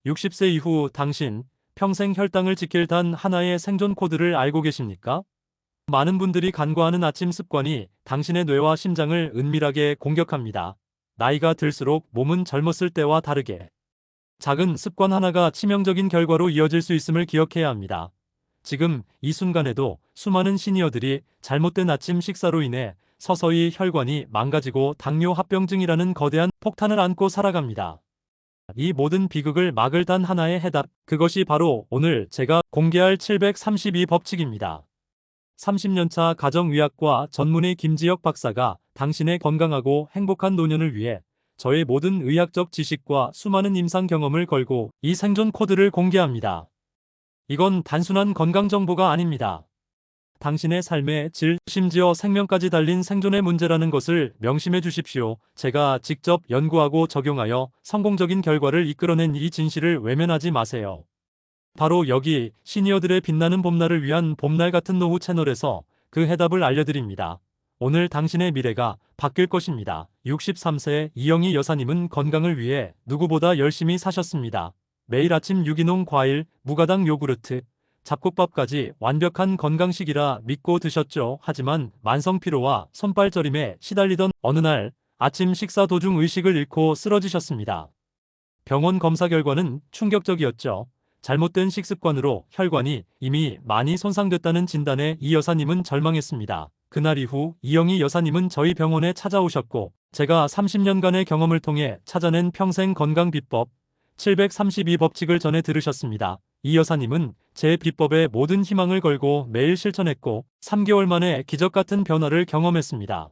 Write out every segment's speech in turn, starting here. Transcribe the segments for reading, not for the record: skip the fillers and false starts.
60세 이후 당신 평생 혈당을 지킬 단 하나의 생존 코드를 알고 계십니까? 많은 분들이 간과하는 아침 습관이 당신의 뇌와 심장을 은밀하게 공격합니다. 나이가 들수록 몸은 젊었을 때와 다르게 작은 습관 하나가 치명적인 결과로 이어질 수 있음을 기억해야 합니다. 지금 이 순간에도 수많은 시니어들이 잘못된 아침 식사로 인해 서서히 혈관이 망가지고 당뇨 합병증이라는 거대한 폭탄을 안고 살아갑니다. 이 모든 비극을 막을 단 하나의 해답, 그것이 바로 오늘 제가 공개할 732 법칙입니다. 30년차 가정의학과 전문의 김지혁 박사가 당신의 건강하고 행복한 노년을 위해 저의 모든 의학적 지식과 수많은 임상 경험을 걸고 이 생존 코드를 공개합니다. 이건 단순한 건강 정보가 아닙니다. 당신의 삶의 질, 심지어 생명까지 달린 생존의 문제라는 것을 명심해 주십시오. 제가 직접 연구하고 적용하여 성공적인 결과를 이끌어낸 이 진실을 외면하지 마세요. 바로 여기 시니어들의 빛나는 봄날을 위한 봄날 같은 노후 채널에서 그 해답을 알려드립니다. 오늘 당신의 미래가 바뀔 것입니다. 63세 이영희 여사님은 건강을 위해 누구보다 열심히 사셨습니다. 매일 아침 유기농 과일, 무가당 요구르트, 잡곡밥까지 완벽한 건강식이라 믿고 드셨죠. 하지만 만성 피로와 손발 저림에 시달리던 어느 날 아침 식사 도중 의식을 잃고 쓰러지셨습니다. 병원 검사 결과는 충격적이었죠. 잘못된 식습관으로 혈관이 이미 많이 손상됐다는 진단에 이 여사님은 절망했습니다. 그날 이후 이영희 여사님은 저희 병원에 찾아오셨고 제가 30년간의 경험을 통해 찾아낸 평생 건강 비법 732 법칙을 전해 들으셨습니다. 이 여사님은 제 비법에 모든 희망을 걸고 매일 실천했고 3개월 만에 기적 같은 변화를 경험했습니다.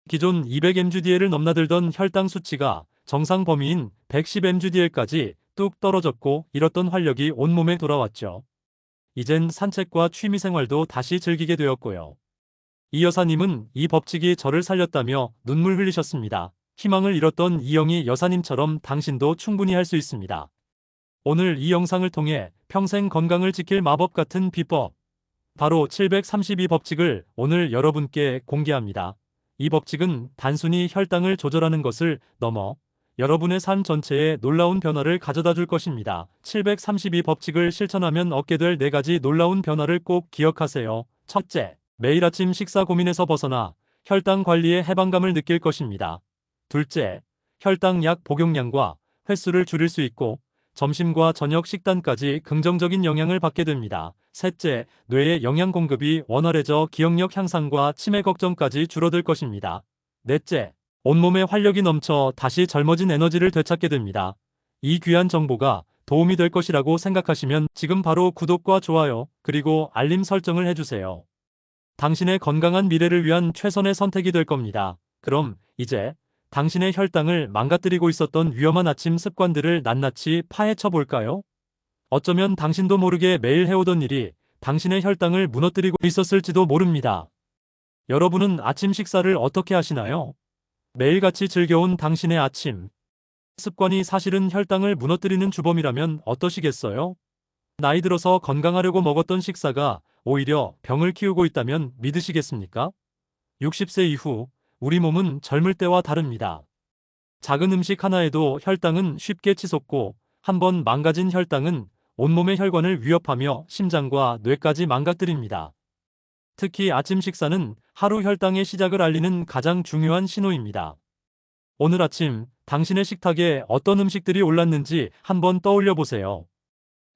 기존 200mg/dl을 넘나들던 혈당 수치가 정상 범위인 110mg/dl까지 뚝 떨어졌고 잃었던 활력이 온몸에 돌아왔죠. 이젠 산책과 취미생활도 다시 즐기게 되었고요. 이 여사님은 이 법칙이 저를 살렸다며 눈물 흘리셨습니다. 희망을 잃었던 이영희 여사님처럼 당신도 충분히 할 수 있습니다. 오늘 이 영상을 통해 평생 건강을 지킬 마법 같은 비법, 바로 732 법칙을 오늘 여러분께 공개합니다. 이 법칙은 단순히 혈당을 조절하는 것을 넘어 여러분의 삶 전체에 놀라운 변화를 가져다 줄 것입니다. 732 법칙을 실천하면 얻게 될 4가지 놀라운 변화를 꼭 기억하세요. 첫째, 매일 아침 식사 고민에서 벗어나 혈당 관리에 해방감을 느낄 것입니다. 둘째, 혈당 약 복용량과 횟수를 줄일 수 있고 점심과 저녁 식단까지 긍정적인 영향을 받게 됩니다. 셋째, 뇌의 영양 공급이 원활해져 기억력 향상과 치매 걱정까지 줄어들 것입니다. 넷째, 온몸에 활력이 넘쳐 다시 젊어진 에너지를 되찾게 됩니다. 이 귀한 정보가 도움이 될 것이라고 생각하시면 지금 바로 구독과 좋아요, 그리고 알림 설정을 해주세요. 당신의 건강한 미래를 위한 최선의 선택이 될 겁니다. 그럼 이제 당신의 혈당을 망가뜨리고 있었던 위험한 아침 습관들을 낱낱이 파헤쳐 볼까요? 어쩌면 당신도 모르게 매일 해오던 일이 당신의 혈당을 무너뜨리고 있었을지도 모릅니다. 여러분은 아침 식사를 어떻게 하시나요? 매일같이 즐겨온 당신의 아침 습관이 사실은 혈당을 무너뜨리는 주범이라면 어떠시겠어요? 나이 들어서 건강하려고 먹었던 식사가 오히려 병을 키우고 있다면 믿으시겠습니까? 60세 이후 우리 몸은 젊을 때와 다릅니다. 작은 음식 하나에도 혈당은 쉽게 치솟고 한번 망가진 혈당은 온몸의 혈관을 위협하며 심장과 뇌까지 망가뜨립니다. 특히 아침 식사는 하루 혈당의 시작을 알리는 가장 중요한 신호입니다. 오늘 아침 당신의 식탁에 어떤 음식들이 올랐는지 한번 떠올려 보세요.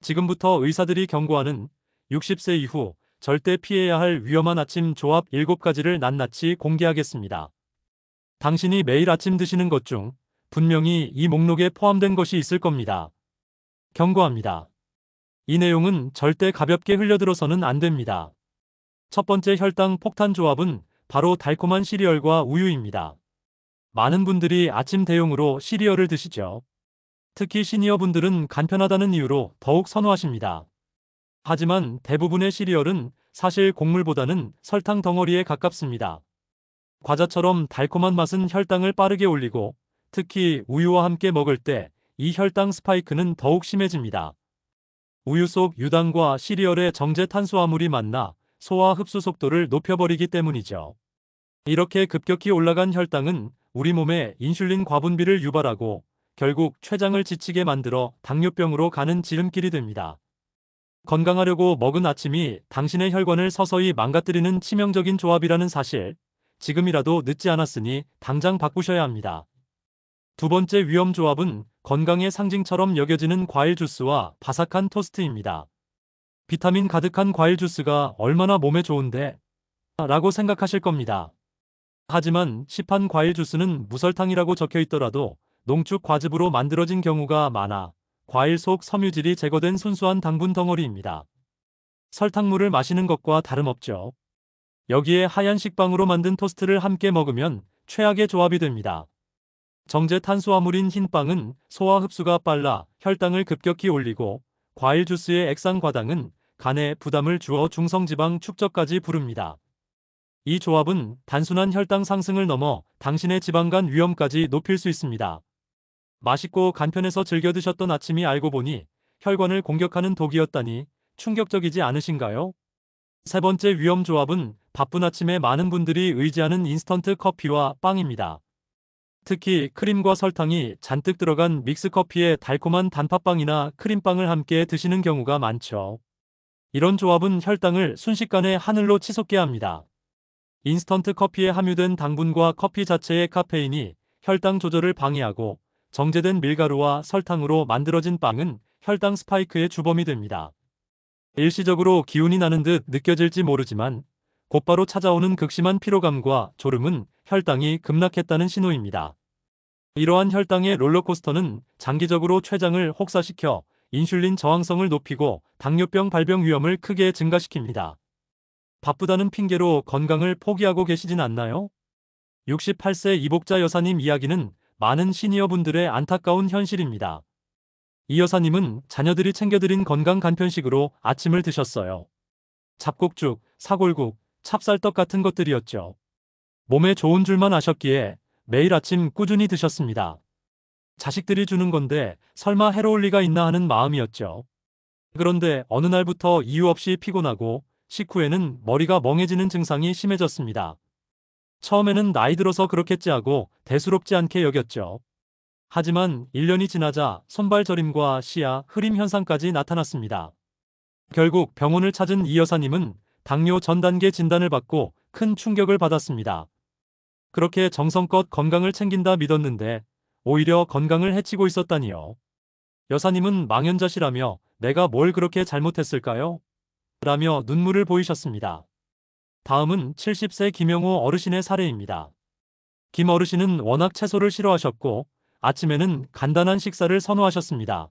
지금부터 의사들이 경고하는 60세 이후 절대 피해야 할 위험한 아침 조합 7가지를 낱낱이 공개하겠습니다. 당신이 매일 아침 드시는 것 중 분명히 이 목록에 포함된 것이 있을 겁니다. 경고합니다. 이 내용은 절대 가볍게 흘려들어서는 안 됩니다. 첫 번째 혈당 폭탄 조합은 바로 달콤한 시리얼과 우유입니다. 많은 분들이 아침 대용으로 시리얼을 드시죠. 특히 시니어분들은 간편하다는 이유로 더욱 선호하십니다. 하지만 대부분의 시리얼은 사실 곡물보다는 설탕 덩어리에 가깝습니다. 과자처럼 달콤한 맛은 혈당을 빠르게 올리고 특히 우유와 함께 먹을 때 이 혈당 스파이크는 더욱 심해집니다. 우유 속 유당과 시리얼의 정제 탄수화물이 만나 소화 흡수 속도를 높여버리기 때문이죠. 이렇게 급격히 올라간 혈당은 우리 몸에 인슐린 과분비를 유발하고 결국 췌장을 지치게 만들어 당뇨병으로 가는 지름길이 됩니다. 건강하려고 먹은 아침이 당신의 혈관을 서서히 망가뜨리는 치명적인 조합이라는 사실, 지금이라도 늦지 않았으니 당장 바꾸셔야 합니다. 두 번째 위험 조합은 건강의 상징처럼 여겨지는 과일 주스와 바삭한 토스트입니다. 비타민 가득한 과일 주스가 얼마나 몸에 좋은데? 라고 생각하실 겁니다. 하지만 시판 과일 주스는 무설탕이라고 적혀 있더라도 농축 과즙으로 만들어진 경우가 많아 과일 속 섬유질이 제거된 순수한 당분 덩어리입니다. 설탕물을 마시는 것과 다름없죠. 여기에 하얀 식빵으로 만든 토스트를 함께 먹으면 최악의 조합이 됩니다. 정제 탄수화물인 흰빵은 소화 흡수가 빨라 혈당을 급격히 올리고 과일 주스의 액상 과당은 간에 부담을 주어 중성지방 축적까지 부릅니다. 이 조합은 단순한 혈당 상승을 넘어 당신의 지방간 위험까지 높일 수 있습니다. 맛있고 간편해서 즐겨 드셨던 아침이 알고 보니 혈관을 공격하는 독이었다니 충격적이지 않으신가요? 세 번째 위험 조합은 바쁜 아침에 많은 분들이 의지하는 인스턴트 커피와 빵입니다. 특히 크림과 설탕이 잔뜩 들어간 믹스커피에 달콤한 단팥빵이나 크림빵을 함께 드시는 경우가 많죠. 이런 조합은 혈당을 순식간에 하늘로 치솟게 합니다. 인스턴트 커피에 함유된 당분과 커피 자체의 카페인이 혈당 조절을 방해하고 정제된 밀가루와 설탕으로 만들어진 빵은 혈당 스파이크의 주범이 됩니다. 일시적으로 기운이 나는 듯 느껴질지 모르지만 곧바로 찾아오는 극심한 피로감과 졸음은 혈당이 급락했다는 신호입니다. 이러한 혈당의 롤러코스터는 장기적으로 췌장을 혹사시켜 인슐린 저항성을 높이고 당뇨병 발병 위험을 크게 증가시킵니다. 바쁘다는 핑계로 건강을 포기하고 계시진 않나요? 68세 이복자 여사님 이야기는 많은 시니어분들의 안타까운 현실입니다. 이 여사님은 자녀들이 챙겨드린 건강 간편식으로 아침을 드셨어요. 잡곡죽, 사골국, 찹쌀떡 같은 것들이었죠. 몸에 좋은 줄만 아셨기에 매일 아침 꾸준히 드셨습니다. 자식들이 주는 건데 설마 해로울 리가 있나 하는 마음이었죠. 그런데 어느 날부터 이유 없이 피곤하고 식후에는 머리가 멍해지는 증상이 심해졌습니다. 처음에는 나이 들어서 그렇겠지 하고 대수롭지 않게 여겼죠. 하지만 1년이 지나자 손발 저림과 시야, 흐림 현상까지 나타났습니다. 결국 병원을 찾은 이 여사님은 당뇨 전 단계 진단을 받고 큰 충격을 받았습니다. 그렇게 정성껏 건강을 챙긴다 믿었는데 오히려 건강을 해치고 있었다니요. 여사님은 망연자실하며 내가 뭘 그렇게 잘못했을까요? 라며 눈물을 보이셨습니다. 다음은 70세 김영호 어르신의 사례입니다. 김 어르신은 워낙 채소를 싫어하셨고 아침에는 간단한 식사를 선호하셨습니다.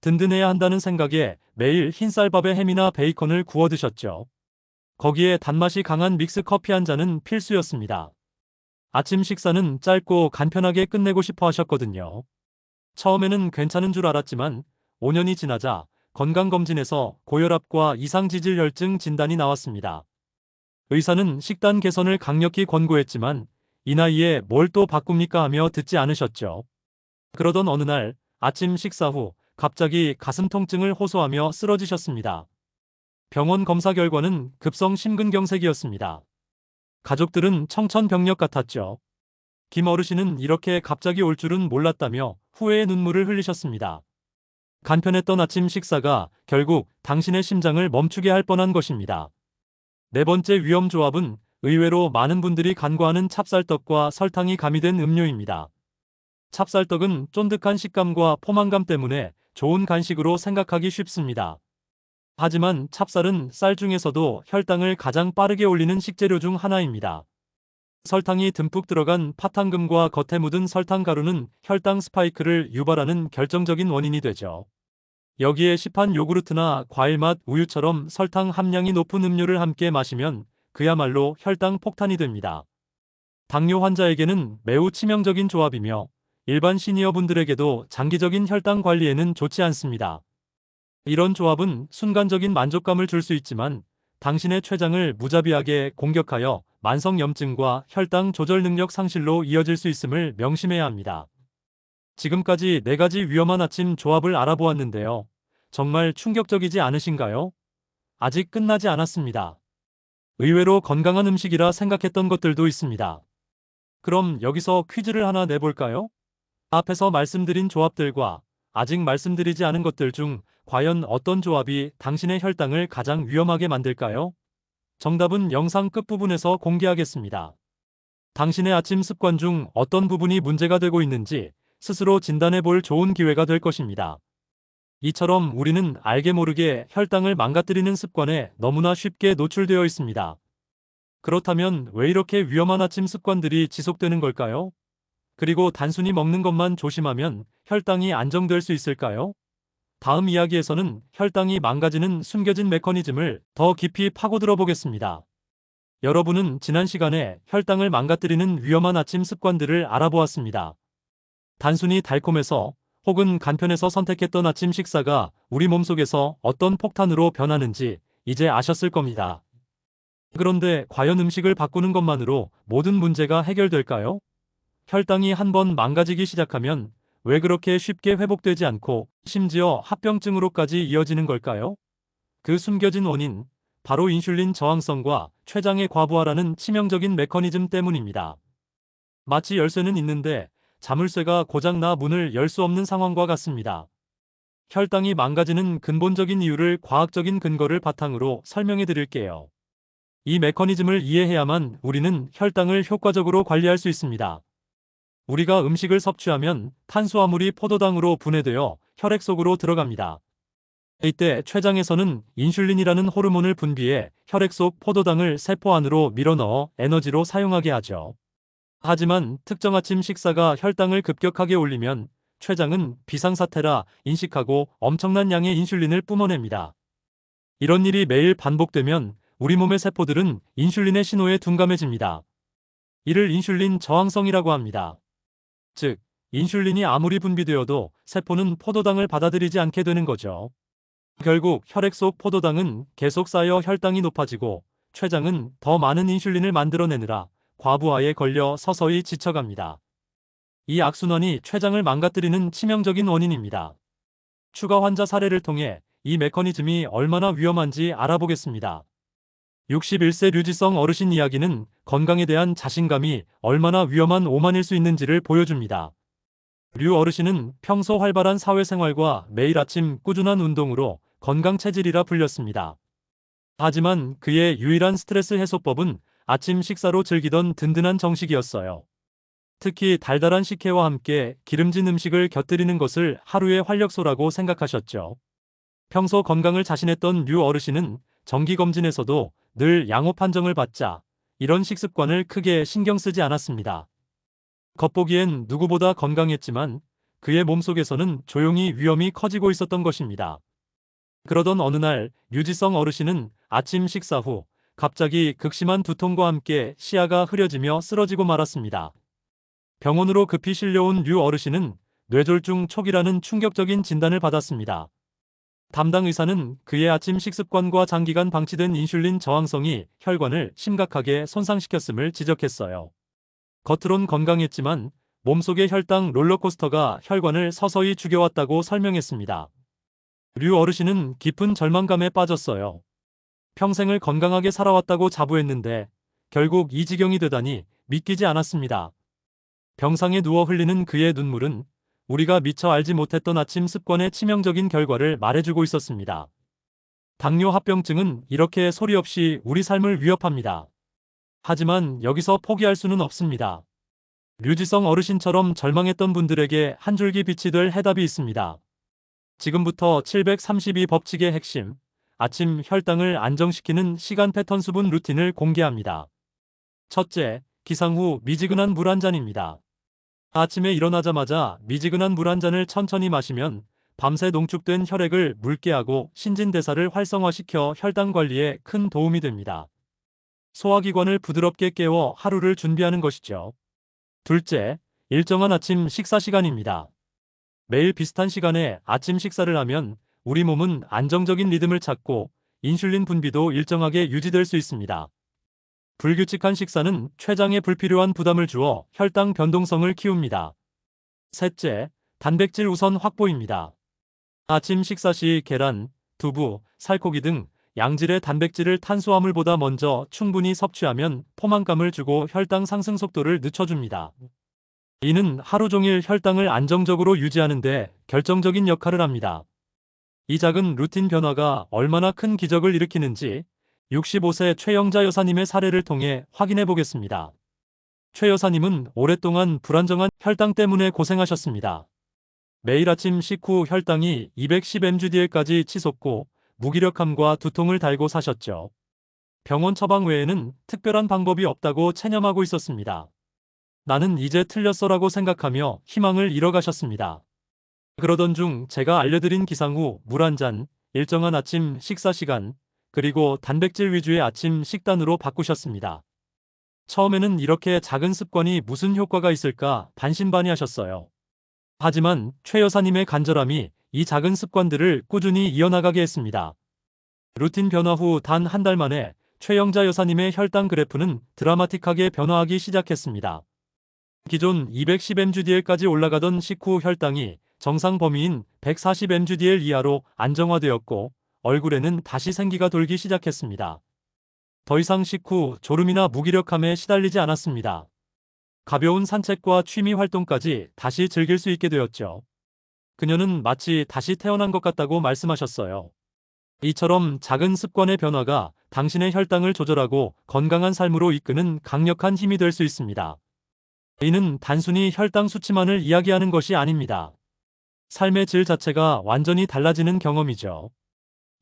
든든해야 한다는 생각에 매일 흰쌀밥에 햄이나 베이컨을 구워 드셨죠. 거기에 단맛이 강한 믹스 커피 한 잔은 필수였습니다. 아침 식사는 짧고 간편하게 끝내고 싶어 하셨거든요. 처음에는 괜찮은 줄 알았지만 5년이 지나자 건강검진에서 고혈압과 이상지질혈증 진단이 나왔습니다. 의사는 식단 개선을 강력히 권고했지만 이 나이에 뭘 또 바꿉니까 하며 듣지 않으셨죠. 그러던 어느 날 아침 식사 후 갑자기 가슴 통증을 호소하며 쓰러지셨습니다. 병원 검사 결과는 급성 심근경색이었습니다. 가족들은 청천벽력 같았죠. 김 어르신은 이렇게 갑자기 올 줄은 몰랐다며 후회의 눈물을 흘리셨습니다. 간편했던 아침 식사가 결국 당신의 심장을 멈추게 할 뻔한 것입니다. 네 번째 위험 조합은 의외로 많은 분들이 간과하는 찹쌀떡과 설탕이 가미된 음료입니다. 찹쌀떡은 쫀득한 식감과 포만감 때문에 좋은 간식으로 생각하기 쉽습니다. 하지만 찹쌀은 쌀 중에서도 혈당을 가장 빠르게 올리는 식재료 중 하나입니다. 설탕이 듬뿍 들어간 파탄금과 겉에 묻은 설탕 가루는 혈당 스파이크를 유발하는 결정적인 원인이 되죠. 여기에 시판 요구르트나 과일맛 우유처럼 설탕 함량이 높은 음료를 함께 마시면 그야말로 혈당 폭탄이 됩니다. 당뇨 환자에게는 매우 치명적인 조합이며 일반 시니어분들에게도 장기적인 혈당 관리에는 좋지 않습니다. 이런 조합은 순간적인 만족감을 줄 수 있지만 당신의 췌장을 무자비하게 공격하여 만성염증과 혈당 조절 능력 상실로 이어질 수 있음을 명심해야 합니다. 지금까지 4가지 위험한 아침 조합을 알아보았는데요. 정말 충격적이지 않으신가요? 아직 끝나지 않았습니다. 의외로 건강한 음식이라 생각했던 것들도 있습니다. 그럼 여기서 퀴즈를 하나 내볼까요? 앞에서 말씀드린 조합들과 아직 말씀드리지 않은 것들 중 과연 어떤 조합이 당신의 혈당을 가장 위험하게 만들까요? 정답은 영상 끝부분에서 공개하겠습니다. 당신의 아침 습관 중 어떤 부분이 문제가 되고 있는지 스스로 진단해 볼 좋은 기회가 될 것입니다. 이처럼 우리는 알게 모르게 혈당을 망가뜨리는 습관에 너무나 쉽게 노출되어 있습니다. 그렇다면 왜 이렇게 위험한 아침 습관들이 지속되는 걸까요? 그리고 단순히 먹는 것만 조심하면 혈당이 안정될 수 있을까요? 다음 이야기에서는 혈당이 망가지는 숨겨진 메커니즘을 더 깊이 파고들어 보겠습니다. 여러분은 지난 시간에 혈당을 망가뜨리는 위험한 아침 습관들을 알아보았습니다. 단순히 달콤해서 혹은 간편해서 선택했던 아침 식사가 우리 몸속에서 어떤 폭탄으로 변하는지 이제 아셨을 겁니다. 그런데 과연 음식을 바꾸는 것만으로 모든 문제가 해결될까요? 혈당이 한번 망가지기 시작하면 왜 그렇게 쉽게 회복되지 않고 심지어 합병증으로까지 이어지는 걸까요? 그 숨겨진 원인, 바로 인슐린 저항성과 췌장의 과부하라는 치명적인 메커니즘 때문입니다. 마치 열쇠는 있는데 자물쇠가 고장나 문을 열 수 없는 상황과 같습니다. 혈당이 망가지는 근본적인 이유를 과학적인 근거를 바탕으로 설명해 드릴게요. 이 메커니즘을 이해해야만 우리는 혈당을 효과적으로 관리할 수 있습니다. 우리가 음식을 섭취하면 탄수화물이 포도당으로 분해되어 혈액 속으로 들어갑니다. 이때 췌장에서는 인슐린이라는 호르몬을 분비해 혈액 속 포도당을 세포 안으로 밀어넣어 에너지로 사용하게 하죠. 하지만 특정 아침 식사가 혈당을 급격하게 올리면 췌장은 비상사태라 인식하고 엄청난 양의 인슐린을 뿜어냅니다. 이런 일이 매일 반복되면 우리 몸의 세포들은 인슐린의 신호에 둔감해집니다. 이를 인슐린 저항성이라고 합니다. 즉, 인슐린이 아무리 분비되어도 세포는 포도당을 받아들이지 않게 되는 거죠. 결국 혈액 속 포도당은 계속 쌓여 혈당이 높아지고 췌장은 더 많은 인슐린을 만들어내느라 과부하에 걸려 서서히 지쳐갑니다. 이 악순환이 췌장을 망가뜨리는 치명적인 원인입니다. 추가 환자 사례를 통해 이 메커니즘이 얼마나 위험한지 알아보겠습니다. 61세 류지성 어르신 이야기는 건강에 대한 자신감이 얼마나 위험한 오만일 수 있는지를 보여줍니다. 류 어르신은 평소 활발한 사회생활과 매일 아침 꾸준한 운동으로 건강 체질이라 불렸습니다. 하지만 그의 유일한 스트레스 해소법은 아침 식사로 즐기던 든든한 정식이었어요. 특히 달달한 식혜와 함께 기름진 음식을 곁들이는 것을 하루의 활력소라고 생각하셨죠. 평소 건강을 자신했던 류 어르신은 정기검진에서도 늘 양호 판정을 받자 이런 식습관을 크게 신경 쓰지 않았습니다. 겉보기엔 누구보다 건강했지만 그의 몸속에서는 조용히 위험이 커지고 있었던 것입니다. 그러던 어느 날 류지성 어르신은 아침 식사 후 갑자기 극심한 두통과 함께 시야가 흐려지며 쓰러지고 말았습니다. 병원으로 급히 실려온 류 어르신은 뇌졸중 초기라는 충격적인 진단을 받았습니다. 담당 의사는 그의 아침 식습관과 장기간 방치된 인슐린 저항성이 혈관을 심각하게 손상시켰음을 지적했어요. 겉으론 건강했지만 몸속의 혈당 롤러코스터가 혈관을 서서히 죽여왔다고 설명했습니다. 류 어르신은 깊은 절망감에 빠졌어요. 평생을 건강하게 살아왔다고 자부했는데 결국 이 지경이 되다니 믿기지 않았습니다. 병상에 누워 흘리는 그의 눈물은 우리가 미처 알지 못했던 아침 습관의 치명적인 결과를 말해주고 있었습니다. 당뇨 합병증은 이렇게 소리 없이 우리 삶을 위협합니다. 하지만 여기서 포기할 수는 없습니다. 류지성 어르신처럼 절망했던 분들에게 한 줄기 빛이 될 해답이 있습니다. 지금부터 732 법칙의 핵심, 아침 혈당을 안정시키는 시간 패턴 수분 루틴을 공개합니다. 첫째, 기상 후 미지근한 물 한 잔입니다. 아침에 일어나자마자 미지근한 물 한 잔을 천천히 마시면 밤새 농축된 혈액을 묽게 하고 신진대사를 활성화시켜 혈당 관리에 큰 도움이 됩니다. 소화기관을 부드럽게 깨워 하루를 준비하는 것이죠. 둘째, 일정한 아침 식사 시간입니다. 매일 비슷한 시간에 아침 식사를 하면 우리 몸은 안정적인 리듬을 찾고 인슐린 분비도 일정하게 유지될 수 있습니다. 불규칙한 식사는 췌장에 불필요한 부담을 주어 혈당 변동성을 키웁니다. 셋째, 단백질 우선 확보입니다. 아침 식사 시 계란, 두부, 살코기 등 양질의 단백질을 탄수화물보다 먼저 충분히 섭취하면 포만감을 주고 혈당 상승 속도를 늦춰줍니다. 이는 하루 종일 혈당을 안정적으로 유지하는 데 결정적인 역할을 합니다. 이 작은 루틴 변화가 얼마나 큰 기적을 일으키는지 65세 최영자 여사님의 사례를 통해 확인해 보겠습니다. 최 여사님은 오랫동안 불안정한 혈당 때문에 고생하셨습니다. 매일 아침 식후 혈당이 210mg/dl까지 치솟고 무기력함과 두통을 달고 사셨죠. 병원 처방 외에는 특별한 방법이 없다고 체념하고 있었습니다. 나는 이제 틀렸어라고 생각하며 희망을 잃어가셨습니다. 그러던 중 제가 알려드린 기상 후 물 한 잔, 일정한 아침 식사 시간, 그리고 단백질 위주의 아침 식단으로 바꾸셨습니다. 처음에는 이렇게 작은 습관이 무슨 효과가 있을까 반신반의하셨어요. 하지만 최 여사님의 간절함이 이 작은 습관들을 꾸준히 이어나가게 했습니다. 루틴 변화 후 단 한 달 만에 최영자 여사님의 혈당 그래프는 드라마틱하게 변화하기 시작했습니다. 기존 210mg/dl까지 올라가던 식후 혈당이 정상 범위인 140mg/dl 이하로 안정화되었고 얼굴에는 다시 생기가 돌기 시작했습니다. 더 이상 식후 졸음이나 무기력함에 시달리지 않았습니다. 가벼운 산책과 취미 활동까지 다시 즐길 수 있게 되었죠. 그녀는 마치 다시 태어난 것 같다고 말씀하셨어요. 이처럼 작은 습관의 변화가 당신의 혈당을 조절하고 건강한 삶으로 이끄는 강력한 힘이 될 수 있습니다. 이는 단순히 혈당 수치만을 이야기하는 것이 아닙니다. 삶의 질 자체가 완전히 달라지는 경험이죠.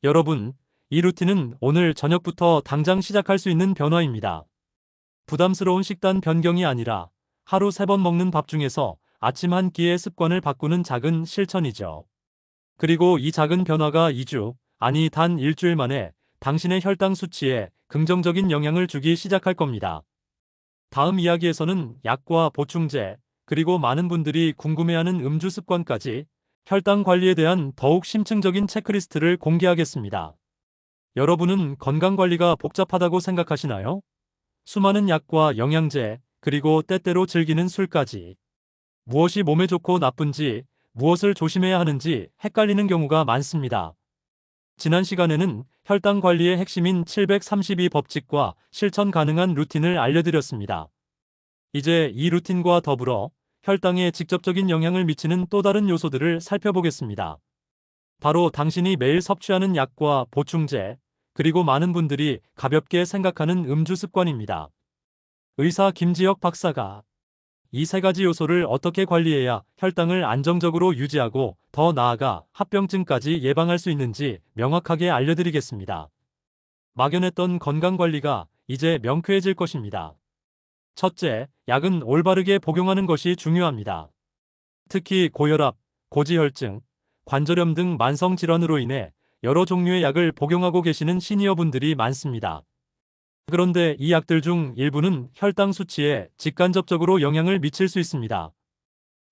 여러분, 이 루틴은 오늘 저녁부터 당장 시작할 수 있는 변화입니다. 부담스러운 식단 변경이 아니라 하루 3번 먹는 밥 중에서 아침 한 끼의 습관을 바꾸는 작은 실천이죠. 그리고 이 작은 변화가 2주, 아니 단 일주일 만에 당신의 혈당 수치에 긍정적인 영향을 주기 시작할 겁니다. 다음 이야기에서는 약과 보충제, 그리고 많은 분들이 궁금해하는 음주 습관까지 혈당 관리에 대한 더욱 심층적인 체크리스트를 공개하겠습니다. 여러분은 건강관리가 복잡하다고 생각하시나요? 수많은 약과 영양제, 그리고 때때로 즐기는 술까지. 무엇이 몸에 좋고 나쁜지, 무엇을 조심해야 하는지 헷갈리는 경우가 많습니다. 지난 시간에는 혈당 관리의 핵심인 732법칙과 실천 가능한 루틴을 알려드렸습니다. 이제 이 루틴과 더불어 혈당에 직접적인 영향을 미치는 또 다른 요소들을 살펴보겠습니다. 바로 당신이 매일 섭취하는 약과 보충제, 그리고 많은 분들이 가볍게 생각하는 음주 습관입니다. 의사 김지혁 박사가 이 세 가지 요소를 어떻게 관리해야 혈당을 안정적으로 유지하고 더 나아가 합병증까지 예방할 수 있는지 명확하게 알려드리겠습니다. 막연했던 건강관리가 이제 명쾌해질 것입니다. 첫째, 약은 올바르게 복용하는 것이 중요합니다. 특히 고혈압, 고지혈증, 관절염 등 만성 질환으로 인해 여러 종류의 약을 복용하고 계시는 시니어분들이 많습니다. 그런데 이 약들 중 일부는 혈당 수치에 직간접적으로 영향을 미칠 수 있습니다.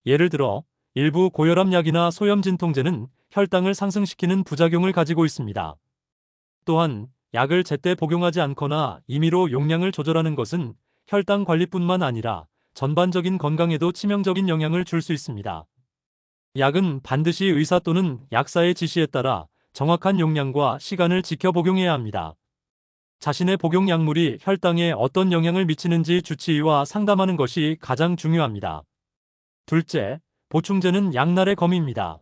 예를 들어 일부 고혈압 약이나 소염 진통제는 혈당을 상승시키는 부작용을 가지고 있습니다. 또한 약을 제때 복용하지 않거나 임의로 용량을 조절하는 것은 혈당 관리뿐만 아니라 전반적인 건강에도 치명적인 영향을 줄 수 있습니다. 약은 반드시 의사 또는 약사의 지시에 따라 정확한 용량과 시간을 지켜 복용해야 합니다. 자신의 복용 약물이 혈당에 어떤 영향을 미치는지 주치의와 상담하는 것이 가장 중요합니다. 둘째, 보충제는 양날의 검입니다.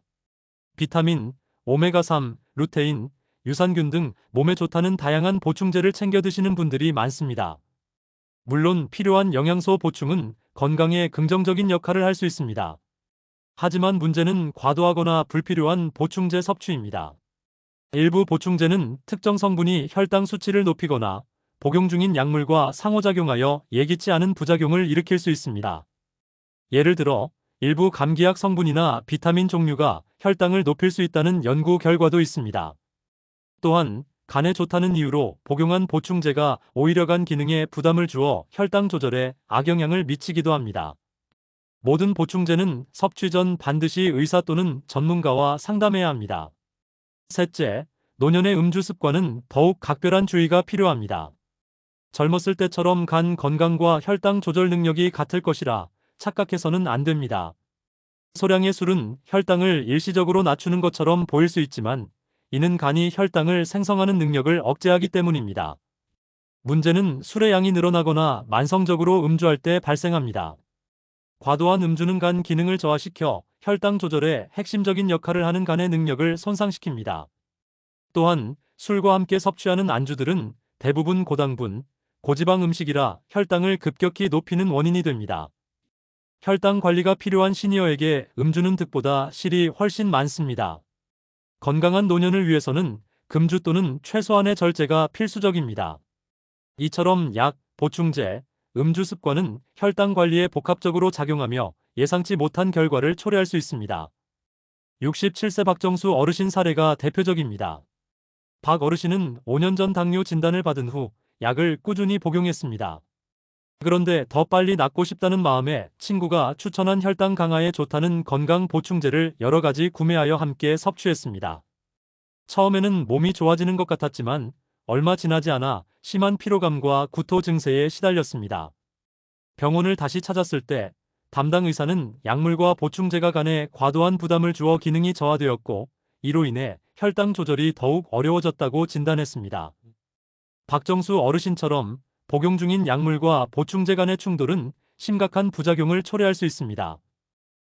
비타민, 오메가3, 루테인, 유산균 등 몸에 좋다는 다양한 보충제를 챙겨 드시는 분들이 많습니다. 물론 필요한 영양소 보충은 건강에 긍정적인 역할을 할 수 있습니다. 하지만 문제는 과도하거나 불필요한 보충제 섭취입니다. 일부 보충제는 특정 성분이 혈당 수치를 높이거나 복용 중인 약물과 상호작용하여 예기치 않은 부작용을 일으킬 수 있습니다. 예를 들어 일부 감기약 성분이나 비타민 종류가 혈당을 높일 수 있다는 연구 결과도 있습니다. 또한 간에 좋다는 이유로 복용한 보충제가 오히려 간 기능에 부담을 주어 혈당 조절에 악영향을 미치기도 합니다. 모든 보충제는 섭취 전 반드시 의사 또는 전문가와 상담해야 합니다. 셋째, 노년의 음주 습관은 더욱 각별한 주의가 필요합니다. 젊었을 때처럼 간 건강과 혈당 조절 능력이 같을 것이라 착각해서는 안 됩니다. 소량의 술은 혈당을 일시적으로 낮추는 것처럼 보일 수 있지만 이는 간이 혈당을 생성하는 능력을 억제하기 때문입니다. 문제는 술의 양이 늘어나거나 만성적으로 음주할 때 발생합니다. 과도한 음주는 간 기능을 저하시켜 혈당 조절에 핵심적인 역할을 하는 간의 능력을 손상시킵니다. 또한 술과 함께 섭취하는 안주들은 대부분 고당분, 고지방 음식이라 혈당을 급격히 높이는 원인이 됩니다. 혈당 관리가 필요한 시니어에게 음주는 득보다 실이 훨씬 많습니다. 건강한 노년을 위해서는 금주 또는 최소한의 절제가 필수적입니다. 이처럼 약, 보충제, 음주 습관은 혈당 관리에 복합적으로 작용하며 예상치 못한 결과를 초래할 수 있습니다. 67세 박정수 어르신 사례가 대표적입니다. 박 어르신은 5년 전 당뇨 진단을 받은 후 약을 꾸준히 복용했습니다. 그런데 더 빨리 낫고 싶다는 마음에 친구가 추천한 혈당 강화에 좋다는 건강 보충제를 여러 가지 구매하여 함께 섭취했습니다. 처음에는 몸이 좋아지는 것 같았지만 얼마 지나지 않아 심한 피로감과 구토 증세에 시달렸습니다. 병원을 다시 찾았을 때 담당 의사는 약물과 보충제가 간에 과도한 부담을 주어 기능이 저하되었고 이로 인해 혈당 조절이 더욱 어려워졌다고 진단했습니다. 박정수 어르신처럼 복용 중인 약물과 보충제 간의 충돌은 심각한 부작용을 초래할 수 있습니다.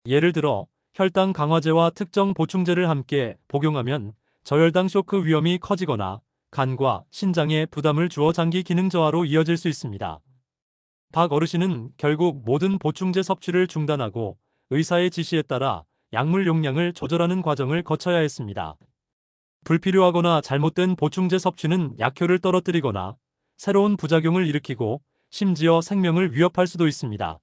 예를 들어 혈당 강화제와 특정 보충제를 함께 복용하면 저혈당 쇼크 위험이 커지거나 간과 신장에 부담을 주어 장기 기능 저하로 이어질 수 있습니다. 박 어르신은 결국 모든 보충제 섭취를 중단하고 의사의 지시에 따라 약물 용량을 조절하는 과정을 거쳐야 했습니다. 불필요하거나 잘못된 보충제 섭취는 약효를 떨어뜨리거나 새로운 부작용을 일으키고 심지어 생명을 위협할 수도 있습니다.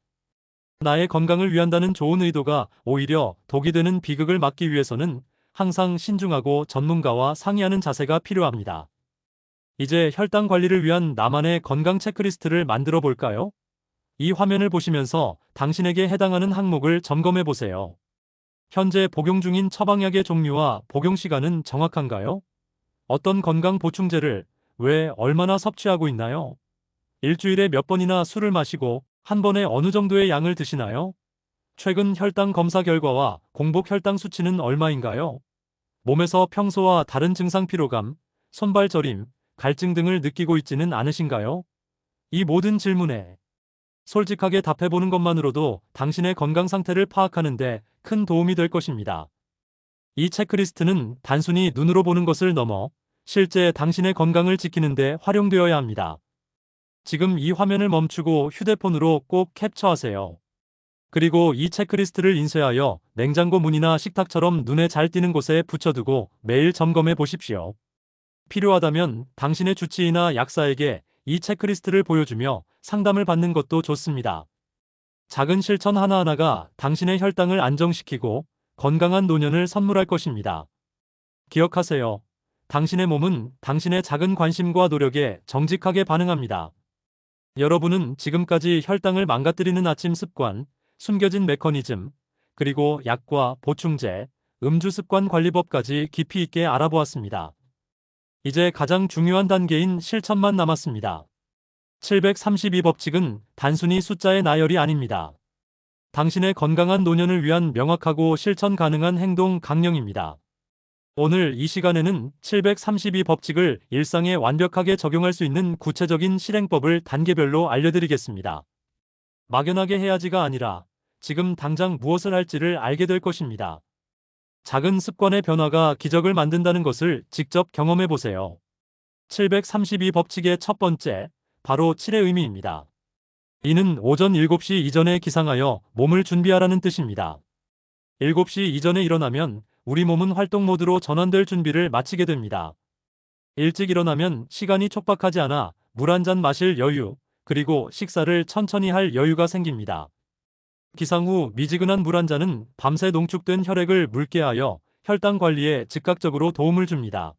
나의 건강을 위한다는 좋은 의도가 오히려 독이 되는 비극을 막기 위해서는 항상 신중하고 전문가와 상의하는 자세가 필요합니다. 이제 혈당 관리를 위한 나만의 건강 체크리스트를 만들어 볼까요? 이 화면을 보시면서 당신에게 해당하는 항목을 점검해 보세요. 현재 복용 중인 처방약의 종류와 복용 시간은 정확한가요? 어떤 건강 보충제를 왜 얼마나 섭취하고 있나요? 일주일에 몇 번이나 술을 마시고 한 번에 어느 정도의 양을 드시나요? 최근 혈당 검사 결과와 공복 혈당 수치는 얼마인가요? 몸에서 평소와 다른 증상 피로감, 손발 저림, 갈증 등을 느끼고 있지는 않으신가요? 이 모든 질문에 솔직하게 답해보는 것만으로도 당신의 건강 상태를 파악하는 데 큰 도움이 될 것입니다. 이 체크리스트는 단순히 눈으로 보는 것을 넘어 실제 당신의 건강을 지키는 데 활용되어야 합니다. 지금 이 화면을 멈추고 휴대폰으로 꼭 캡처하세요. 그리고 이 체크리스트를 인쇄하여 냉장고 문이나 식탁처럼 눈에 잘 띄는 곳에 붙여두고 매일 점검해 보십시오. 필요하다면 당신의 주치의나 약사에게 이 체크리스트를 보여주며 상담을 받는 것도 좋습니다. 작은 실천 하나하나가 당신의 혈당을 안정시키고 건강한 노년을 선물할 것입니다. 기억하세요. 당신의 몸은 당신의 작은 관심과 노력에 정직하게 반응합니다. 여러분은 지금까지 혈당을 망가뜨리는 아침 습관, 숨겨진 메커니즘, 그리고 약과 보충제, 음주 습관 관리법까지 깊이 있게 알아보았습니다. 이제 가장 중요한 단계인 실천만 남았습니다. 732법칙은 단순히 숫자의 나열이 아닙니다. 당신의 건강한 노년을 위한 명확하고 실천 가능한 행동 강령입니다. 오늘 이 시간에는 732법칙을 일상에 완벽하게 적용할 수 있는 구체적인 실행법을 단계별로 알려드리겠습니다. 막연하게 해야지가 아니라 지금 당장 무엇을 할지를 알게 될 것입니다. 작은 습관의 변화가 기적을 만든다는 것을 직접 경험해 보세요. 732법칙의 첫 번째, 바로 7의 의미입니다. 이는 오전 7시 이전에 기상하여 몸을 준비하라는 뜻입니다. 7시 이전에 일어나면 우리 몸은 활동 모드로 전환될 준비를 마치게 됩니다. 일찍 일어나면 시간이 촉박하지 않아 물 한 잔 마실 여유, 그리고 식사를 천천히 할 여유가 생깁니다. 기상 후 미지근한 물 한 잔은 밤새 농축된 혈액을 묽게 하여 혈당 관리에 즉각적으로 도움을 줍니다.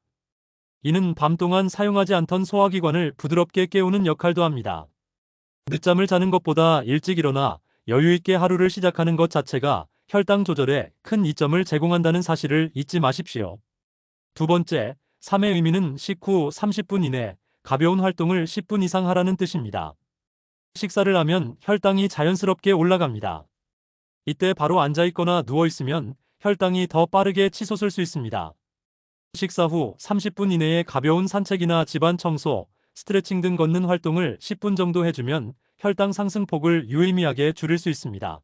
이는 밤 동안 사용하지 않던 소화기관을 부드럽게 깨우는 역할도 합니다. 늦잠을 자는 것보다 일찍 일어나 여유 있게 하루를 시작하는 것 자체가 혈당 조절에 큰 이점을 제공한다는 사실을 잊지 마십시오. 두 번째, 3의 의미는 식후 30분 이내 가벼운 활동을 10분 이상 하라는 뜻입니다. 식사를 하면 혈당이 자연스럽게 올라갑니다. 이때 바로 앉아있거나 누워있으면 혈당이 더 빠르게 치솟을 수 있습니다. 식사 후 30분 이내에 가벼운 산책이나 집안 청소, 스트레칭 등 걷는 활동을 10분 정도 해주면 혈당 상승폭을 유의미하게 줄일 수 있습니다.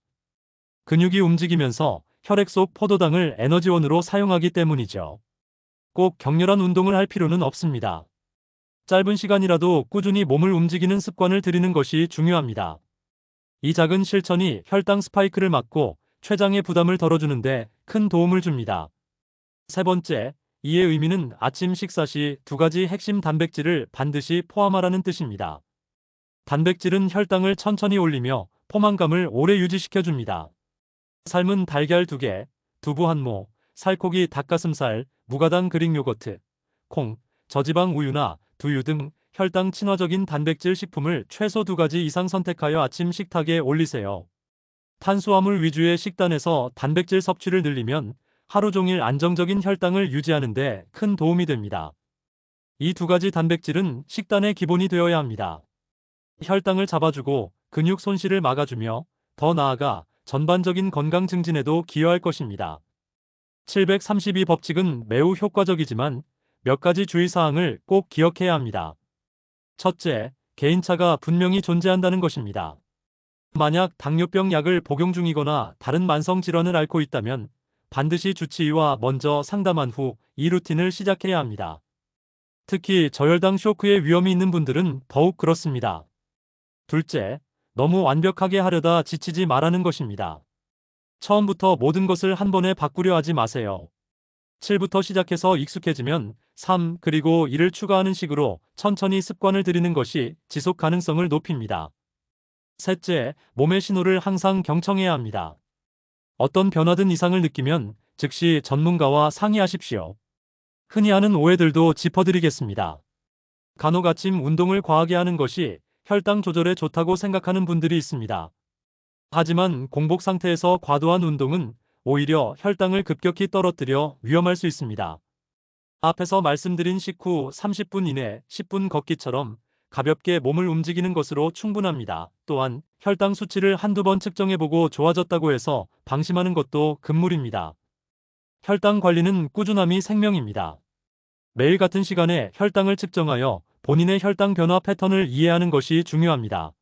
근육이 움직이면서 혈액 속 포도당을 에너지원으로 사용하기 때문이죠. 꼭 격렬한 운동을 할 필요는 없습니다. 짧은 시간이라도 꾸준히 몸을 움직이는 습관을 들이는 것이 중요합니다. 이 작은 실천이 혈당 스파이크를 막고 췌장의 부담을 덜어주는데 큰 도움을 줍니다. 세 번째, 이의 의미는 아침 식사 시 두 가지 핵심 단백질을 반드시 포함하라는 뜻입니다. 단백질은 혈당을 천천히 올리며 포만감을 오래 유지시켜줍니다. 삶은 달걀 2개, 두부 1모, 살코기 닭가슴살, 무가당 그릭 요거트, 콩, 저지방 우유나 두유 등 혈당 친화적인 단백질 식품을 최소 2가지 이상 선택하여 아침 식탁에 올리세요. 탄수화물 위주의 식단에서 단백질 섭취를 늘리면 하루 종일 안정적인 혈당을 유지하는 데 큰 도움이 됩니다. 이 2가지 단백질은 식단의 기본이 되어야 합니다. 혈당을 잡아주고 근육 손실을 막아주며 더 나아가 전반적인 건강 증진에도 기여할 것입니다. 732 법칙은 매우 효과적이지만 몇 가지 주의사항을 꼭 기억해야 합니다. 첫째, 개인차가 분명히 존재한다는 것입니다. 만약 당뇨병 약을 복용 중이거나 다른 만성 질환을 앓고 있다면 반드시 주치의와 먼저 상담한 후 이 루틴을 시작해야 합니다. 특히 저혈당 쇼크의 위험이 있는 분들은 더욱 그렇습니다. 둘째, 너무 완벽하게 하려다 지치지 말라는 것입니다. 처음부터 모든 것을 한 번에 바꾸려 하지 마세요. 7부터 시작해서 익숙해지면 3 그리고 1을 추가하는 식으로 천천히 습관을 들이는 것이 지속 가능성을 높입니다. 셋째, 몸의 신호를 항상 경청해야 합니다. 어떤 변화든 이상을 느끼면 즉시 전문가와 상의하십시오. 흔히 하는 오해들도 짚어드리겠습니다. 간혹 아침 운동을 과하게 하는 것이 혈당 조절에 좋다고 생각하는 분들이 있습니다. 하지만 공복 상태에서 과도한 운동은 오히려 혈당을 급격히 떨어뜨려 위험할 수 있습니다. 앞에서 말씀드린 식후 30분 이내 10분 걷기처럼 가볍게 몸을 움직이는 것으로 충분합니다. 또한 혈당 수치를 한두 번 측정해보고 좋아졌다고 해서 방심하는 것도 금물입니다. 혈당 관리는 꾸준함이 생명입니다. 매일 같은 시간에 혈당을 측정하여 본인의 혈당 변화 패턴을 이해하는 것이 중요합니다.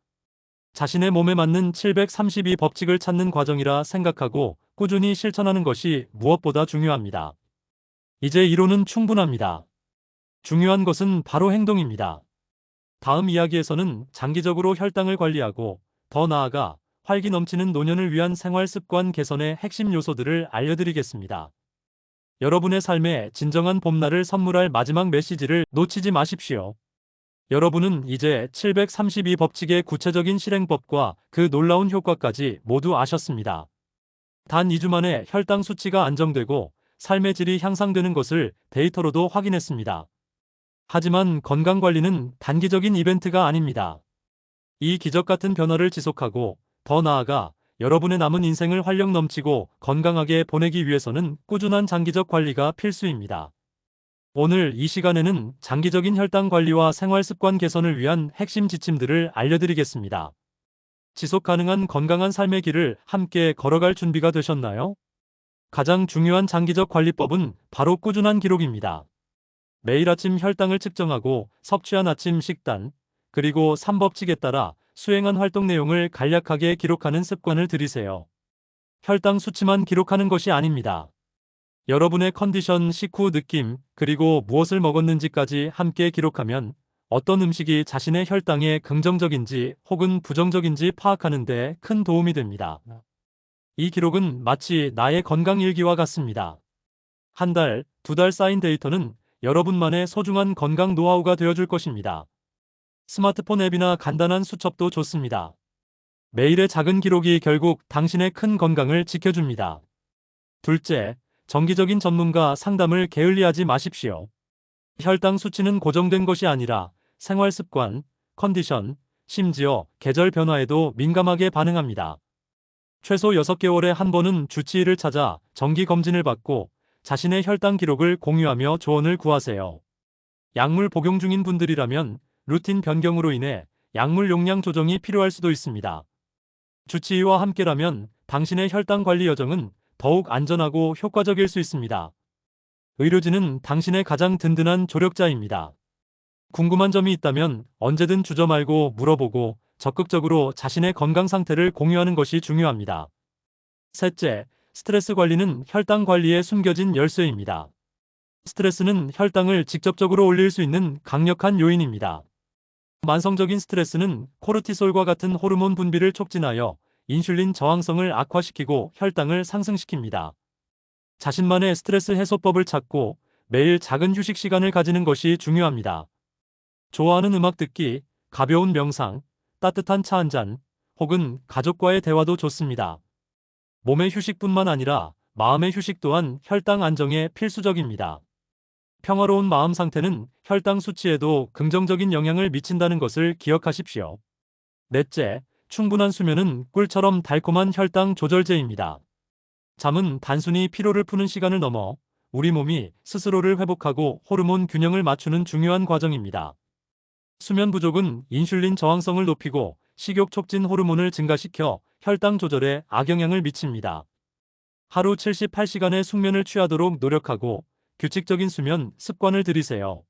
자신의 몸에 맞는 732 법칙을 찾는 과정이라 생각하고 꾸준히 실천하는 것이 무엇보다 중요합니다. 이제 이론은 충분합니다. 중요한 것은 바로 행동입니다. 다음 이야기에서는 장기적으로 혈당을 관리하고 더 나아가 활기 넘치는 노년을 위한 생활 습관 개선의 핵심 요소들을 알려드리겠습니다. 여러분의 삶에 진정한 봄날을 선물할 마지막 메시지를 놓치지 마십시오. 여러분은 이제 732 법칙의 구체적인 실행법과 그 놀라운 효과까지 모두 아셨습니다. 단 2주 만에 혈당 수치가 안정되고 삶의 질이 향상되는 것을 데이터로도 확인했습니다. 하지만 건강관리는 단기적인 이벤트가 아닙니다. 이 기적 같은 변화를 지속하고 더 나아가 여러분의 남은 인생을 활력 넘치고 건강하게 보내기 위해서는 꾸준한 장기적 관리가 필수입니다. 오늘 이 시간에는 장기적인 혈당 관리와 생활 습관 개선을 위한 핵심 지침들을 알려드리겠습니다. 지속 가능한 건강한 삶의 길을 함께 걸어갈 준비가 되셨나요? 가장 중요한 장기적 관리법은 바로 꾸준한 기록입니다. 매일 아침 혈당을 측정하고 섭취한 아침 식단, 그리고 3법칙에 따라 수행한 활동 내용을 간략하게 기록하는 습관을 들이세요. 혈당 수치만 기록하는 것이 아닙니다. 여러분의 컨디션, 식후 느낌, 그리고 무엇을 먹었는지까지 함께 기록하면 어떤 음식이 자신의 혈당에 긍정적인지 혹은 부정적인지 파악하는 데 큰 도움이 됩니다. 이 기록은 마치 나의 건강 일기와 같습니다. 한 달, 2달 쌓인 데이터는 여러분만의 소중한 건강 노하우가 되어줄 것입니다. 스마트폰 앱이나 간단한 수첩도 좋습니다. 매일의 작은 기록이 결국 당신의 큰 건강을 지켜줍니다. 둘째, 정기적인 전문가 상담을 게을리하지 마십시오. 혈당 수치는 고정된 것이 아니라 생활 습관, 컨디션, 심지어 계절 변화에도 민감하게 반응합니다. 최소 6개월에 한 번은 주치의를 찾아 정기 검진을 받고 자신의 혈당 기록을 공유하며 조언을 구하세요. 약물 복용 중인 분들이라면 루틴 변경으로 인해 약물 용량 조정이 필요할 수도 있습니다. 주치의와 함께라면 당신의 혈당 관리 여정은 더욱 안전하고 효과적일 수 있습니다. 의료진은 당신의 가장 든든한 조력자입니다. 궁금한 점이 있다면 언제든 주저 말고 물어보고 적극적으로 자신의 건강 상태를 공유하는 것이 중요합니다. 셋째, 스트레스 관리는 혈당 관리에 숨겨진 열쇠입니다. 스트레스는 혈당을 직접적으로 올릴 수 있는 강력한 요인입니다. 만성적인 스트레스는 코르티솔과 같은 호르몬 분비를 촉진하여 인슐린 저항성을 악화시키고 혈당을 상승시킵니다. 자신만의 스트레스 해소법을 찾고 매일 작은 휴식 시간을 가지는 것이 중요합니다. 좋아하는 음악 듣기, 가벼운 명상, 따뜻한 차 한 잔, 혹은 가족과의 대화도 좋습니다. 몸의 휴식뿐만 아니라 마음의 휴식 또한 혈당 안정에 필수적입니다. 평화로운 마음 상태는 혈당 수치에도 긍정적인 영향을 미친다는 것을 기억하십시오. 넷째, 충분한 수면은 꿀처럼 달콤한 혈당 조절제입니다. 잠은 단순히 피로를 푸는 시간을 넘어 우리 몸이 스스로를 회복하고 호르몬 균형을 맞추는 중요한 과정입니다. 수면 부족은 인슐린 저항성을 높이고 식욕 촉진 호르몬을 증가시켜 혈당 조절에 악영향을 미칩니다. 하루 78시간의 숙면을 취하도록 노력하고 규칙적인 수면 습관을 들이세요.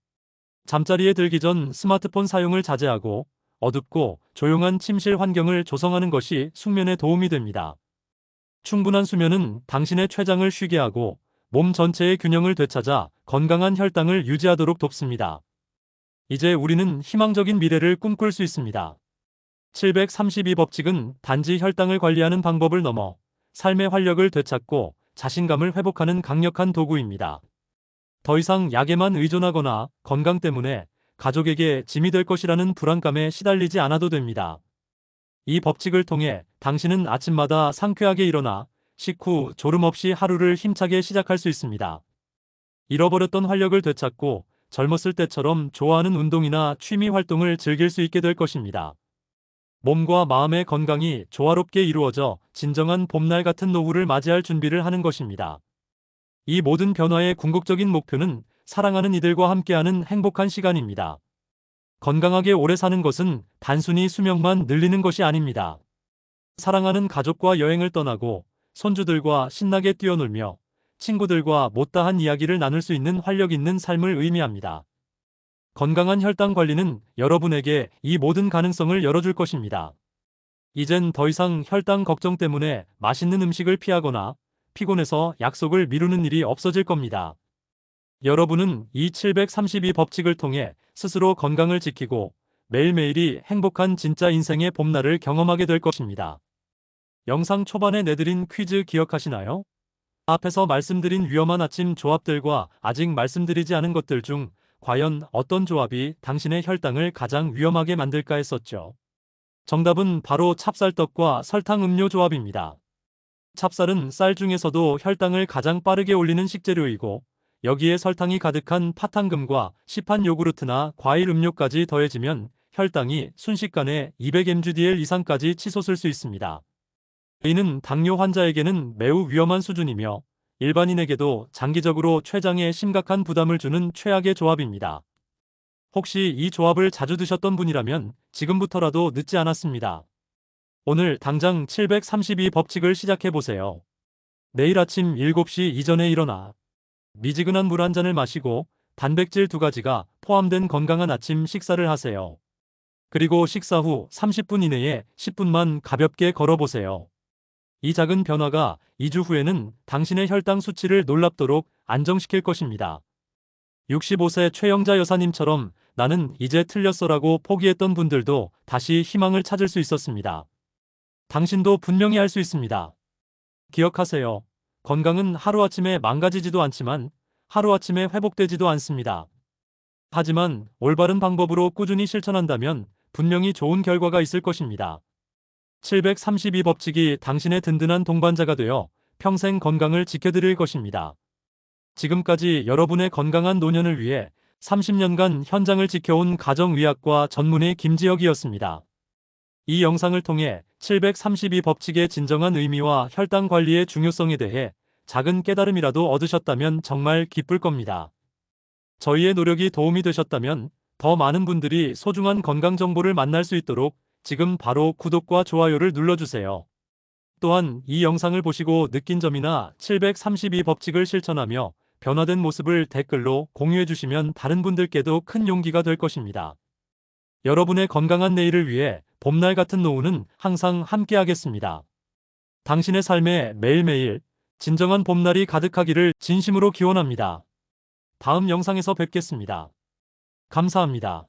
잠자리에 들기 전 스마트폰 사용을 자제하고 어둡고 조용한 침실 환경을 조성하는 것이 숙면에 도움이 됩니다. 충분한 수면은 당신의 췌장을 쉬게 하고 몸 전체의 균형을 되찾아 건강한 혈당을 유지하도록 돕습니다. 이제 우리는 희망적인 미래를 꿈꿀 수 있습니다. 732법칙은 단지 혈당을 관리하는 방법을 넘어 삶의 활력을 되찾고 자신감을 회복하는 강력한 도구입니다. 더 이상 약에만 의존하거나 건강 때문에 가족에게 짐이 될 것이라는 불안감에 시달리지 않아도 됩니다. 이 법칙을 통해 당신은 아침마다 상쾌하게 일어나 식후 졸음 없이 하루를 힘차게 시작할 수 있습니다. 잃어버렸던 활력을 되찾고 젊었을 때처럼 좋아하는 운동이나 취미 활동을 즐길 수 있게 될 것입니다. 몸과 마음의 건강이 조화롭게 이루어져 진정한 봄날 같은 노후를 맞이할 준비를 하는 것입니다. 이 모든 변화의 궁극적인 목표는 사랑하는 이들과 함께하는 행복한 시간입니다. 건강하게 오래 사는 것은 단순히 수명만 늘리는 것이 아닙니다. 사랑하는 가족과 여행을 떠나고 손주들과 신나게 뛰어놀며 친구들과 못다한 이야기를 나눌 수 있는 활력 있는 삶을 의미합니다. 건강한 혈당 관리는 여러분에게 이 모든 가능성을 열어줄 것입니다. 이젠 더 이상 혈당 걱정 때문에 맛있는 음식을 피하거나 피곤해서 약속을 미루는 일이 없어질 겁니다. 여러분은 이 732법칙을 통해 스스로 건강을 지키고 매일매일이 행복한 진짜 인생의 봄날을 경험하게 될 것입니다. 영상 초반에 내드린 퀴즈 기억하시나요? 앞에서 말씀드린 위험한 아침 조합들과 아직 말씀드리지 않은 것들 중 과연 어떤 조합이 당신의 혈당을 가장 위험하게 만들까 했었죠. 정답은 바로 찹쌀떡과 설탕 음료 조합입니다. 찹쌀은 쌀 중에서도 혈당을 가장 빠르게 올리는 식재료이고 여기에 설탕이 가득한 파탄금과 시판 요구르트나 과일 음료까지 더해지면 혈당이 순식간에 200mgdl 이상까지 치솟을 수 있습니다. 이는 당뇨 환자에게는 매우 위험한 수준이며 일반인에게도 장기적으로 췌장에 심각한 부담을 주는 최악의 조합입니다. 혹시 이 조합을 자주 드셨던 분이라면 지금부터라도 늦지 않았습니다. 오늘 당장 732법칙을 시작해보세요. 내일 아침 7시 이전에 일어나 미지근한 물 한 잔을 마시고 단백질 2가지가 포함된 건강한 아침 식사를 하세요. 그리고 식사 후 30분 이내에 10분만 가볍게 걸어보세요. 이 작은 변화가 2주 후에는 당신의 혈당 수치를 놀랍도록 안정시킬 것입니다. 65세 최영자 여사님처럼 나는 이제 틀렸어라고 포기했던 분들도 다시 희망을 찾을 수 있었습니다. 당신도 분명히 할 수 있습니다. 기억하세요. 건강은 하루아침에 망가지지도 않지만 하루아침에 회복되지도 않습니다. 하지만 올바른 방법으로 꾸준히 실천한다면 분명히 좋은 결과가 있을 것입니다. 732법칙이 당신의 든든한 동반자가 되어 평생 건강을 지켜드릴 것입니다. 지금까지 여러분의 건강한 노년을 위해 30년간 현장을 지켜온 가정의학과 전문의 김지혁이었습니다. 이 영상을 통해 732법칙의 진정한 의미와 혈당 관리의 중요성에 대해 작은 깨달음이라도 얻으셨다면 정말 기쁠 겁니다. 저희의 노력이 도움이 되셨다면 더 많은 분들이 소중한 건강 정보를 만날 수 있도록 지금 바로 구독과 좋아요를 눌러주세요. 또한 이 영상을 보시고 느낀 점이나 732법칙을 실천하며 변화된 모습을 댓글로 공유해 주시면 다른 분들께도 큰 용기가 될 것입니다. 여러분의 건강한 내일을 위해 봄날 같은 노후는 항상 함께하겠습니다. 당신의 삶에 매일매일 진정한 봄날이 가득하기를 진심으로 기원합니다. 다음 영상에서 뵙겠습니다. 감사합니다.